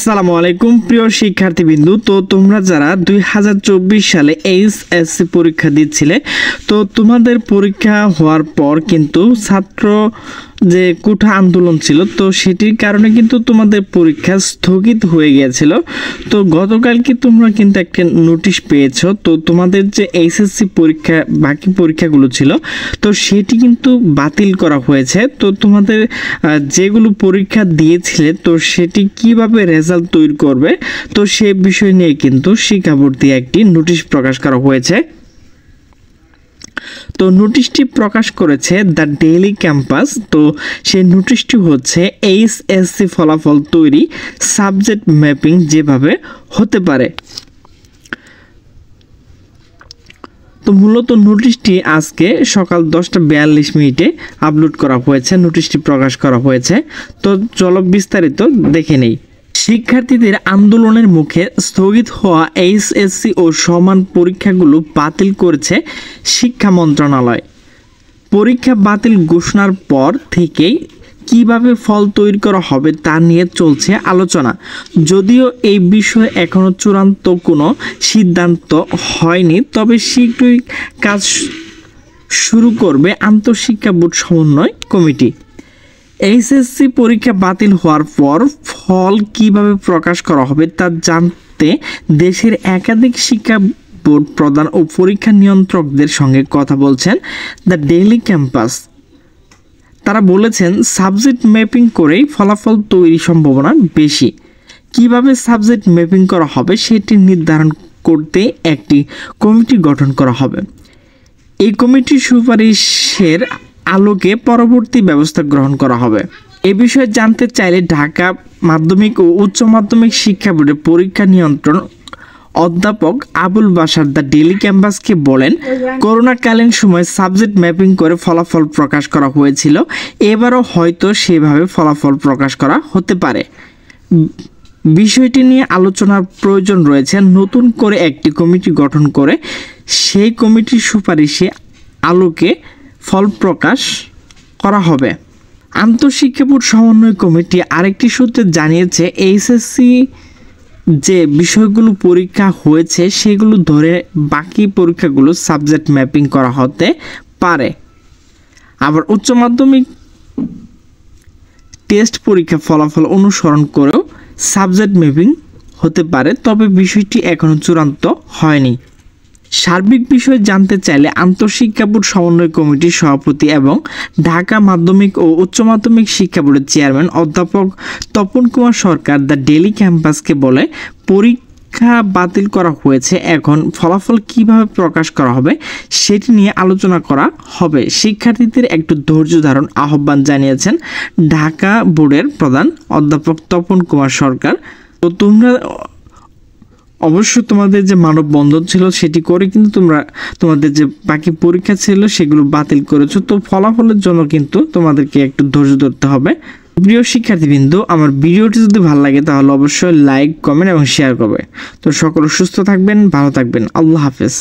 আসসালামু আলাইকুম প্রিয় শিক্ষার্থীবৃন্দু। তো তোমরা যারা 2024 সালে এইচএসসি পরীক্ষা দিচ্ছিলে, তো তোমাদের পরীক্ষা হওয়ার পর কিন্তু ছাত্র যে কোঠা আন্দোলন ছিল, তো সেটির কারণে কিন্তু তোমাদের পরীক্ষা স্থগিত হয়ে গিয়েছিল। তো গতকালকে তোমরা কিন্তু একটা নোটিশ পেয়েছো। তো তোমাদের যে এইচএসসি পরীক্ষা বাকি পরীক্ষাগুলো ছিল, তো সেটি কিন্তু বাতিল করা হয়েছে। তো তোমাদের যেগুলো পরীক্ষা দিয়েছিলে, তো সেটি কিভাবে রেজাল্ট তৈরি করবে, তো সে বিষয় নিয়ে কিন্তু শিক্ষা বোর্ড দিয়ে একটি নোটিশ প্রকাশ করা হয়েছে। তো নোটিশটি প্রকাশ করেছে দ্য ডেইলি ক্যাম্পাস। তো সেই নোটিশটি হচ্ছে এইচএসসি ফলাফল তৈরি সাবজেক্ট ম্যাপিং যেভাবে হতে পারে। তো মূলত নোটিশটি আজকে সকাল 10:42 আপলোড করা হয়েছে, নোটিশটি প্রকাশ করা হয়েছে। তো চলো বিস্তারিত দেখে নেই। শিক্ষার্থীদের আন্দোলনের মুখে স্থগিত হওয়া এইচএসসি ও সমান পরীক্ষাগুলো বাতিল করেছে শিক্ষা মন্ত্রণালয়। পরীক্ষা বাতিল ঘোষণার পর থেকেই কিভাবে ফল তৈরি করা হবে তা নিয়ে চলছে আলোচনা। যদিও এই বিষয়ে এখনো চূড়ান্ত কোনো সিদ্ধান্ত হয়নি, তবে শীঘ্রই কাজ শুরু করবে আন্তঃশিক্ষা বোর্ড সমন্বয় কমিটি। এইচএসসি পরীক্ষা বাতিল হওয়ার পর ফল কিভাবে প্রকাশ করা হবে তা জানতে দেশের একাধিক শিক্ষা বোর্ড প্রধান ও পরীক্ষা নিয়ন্ত্রকদের সঙ্গে কথা বলছেন দ্য ডেইলি ক্যাম্পাস। তারা বলেছেন সাবজেক্ট ম্যাপিং করেই ফলাফল তৈরির সম্ভাবনা বেশি। কিভাবে সাবজেক্ট ম্যাপিং করা হবে সেটি নির্ধারণ করতে একটি কমিটি গঠন করা হবে। এই কমিটির সুপারিশের আলোকে পরবর্তী ব্যবস্থা গ্রহণ করা হবে। এ বিষয়ে জানতে চাইলে ঢাকা মাধ্যমিক ও উচ্চ মাধ্যমিক শিক্ষা বোর্ডের পরীক্ষা নিয়ন্ত্রণ অধ্যাপক আবুল বাশার দ্য ডেইলি ক্যাম্পাসকে বলেন, করোনাকালীন সময় সাবজেক্ট ম্যাপিং করে ফলাফল প্রকাশ করা হয়েছিল। এবারও হয়তো সেভাবে ফলাফল প্রকাশ করা হতে পারে। বিষয়টি নিয়ে আলোচনার প্রয়োজন রয়েছে। নতুন করে একটি কমিটি গঠন করে সেই কমিটির সুপারিশে আলোকে ফল প্রকাশ করা হবে। আন্তঃশিক্ষা বোর্ড সমন্বয় কমিটি আরেকটি সূত্রে জানিয়েছে, এইচএসসি যে বিষয়গুলো পরীক্ষা হয়েছে সেগুলো ধরে বাকি পরীক্ষাগুলো সাবজেক্ট ম্যাপিং করা হতে পারে। আবার উচ্চ মাধ্যমিক টেস্ট পরীক্ষা ফলাফল অনুসরণ করেও সাবজেক্ট ম্যাপিং হতে পারে, তবে বিষয়টি এখনও চূড়ান্ত হয়নি। সার্বিক বিষয় জানতে চাইলে আন্তঃশিক্ষা বোর্ড সমন্বয় কমিটির সভাপতি এবং ঢাকা মাধ্যমিক ও উচ্চ মাধ্যমিক শিক্ষা বোর্ডের চেয়ারম্যান অধ্যাপক তপন কুমার সরকার দ্য ডেইলি ক্যাম্পাসকে বলে, পরীক্ষা বাতিল করা হয়েছে, এখন ফলাফল কিভাবে প্রকাশ করা হবে সেটি নিয়ে আলোচনা করা হবে। শিক্ষার্থীদের একটু ধৈর্য ধারণ আহ্বান জানিয়েছেন ঢাকা বোর্ডের প্রধান অধ্যাপক তপন কুমার সরকার। তো তোমরা অবশ্য তোমাদের যে মানববন্ধন ছিল সেটি করে কিন্তু তোমাদের যে বাকি পরীক্ষা ছিল সেগুলো বাতিল করেছো। তো ফলাফলের জন্য কিন্তু তোমাদেরকে একটু ধৈর্য ধরতে হবে। প্রিয় শিক্ষার্থীবৃন্দ, আমার ভিডিওটি যদি ভালো লাগে তাহলে অবশ্যই লাইক, কমেন্ট এবং শেয়ার করবে। তো সকলে সুস্থ থাকবেন, ভালো থাকবেন। আল্লাহ হাফেজ।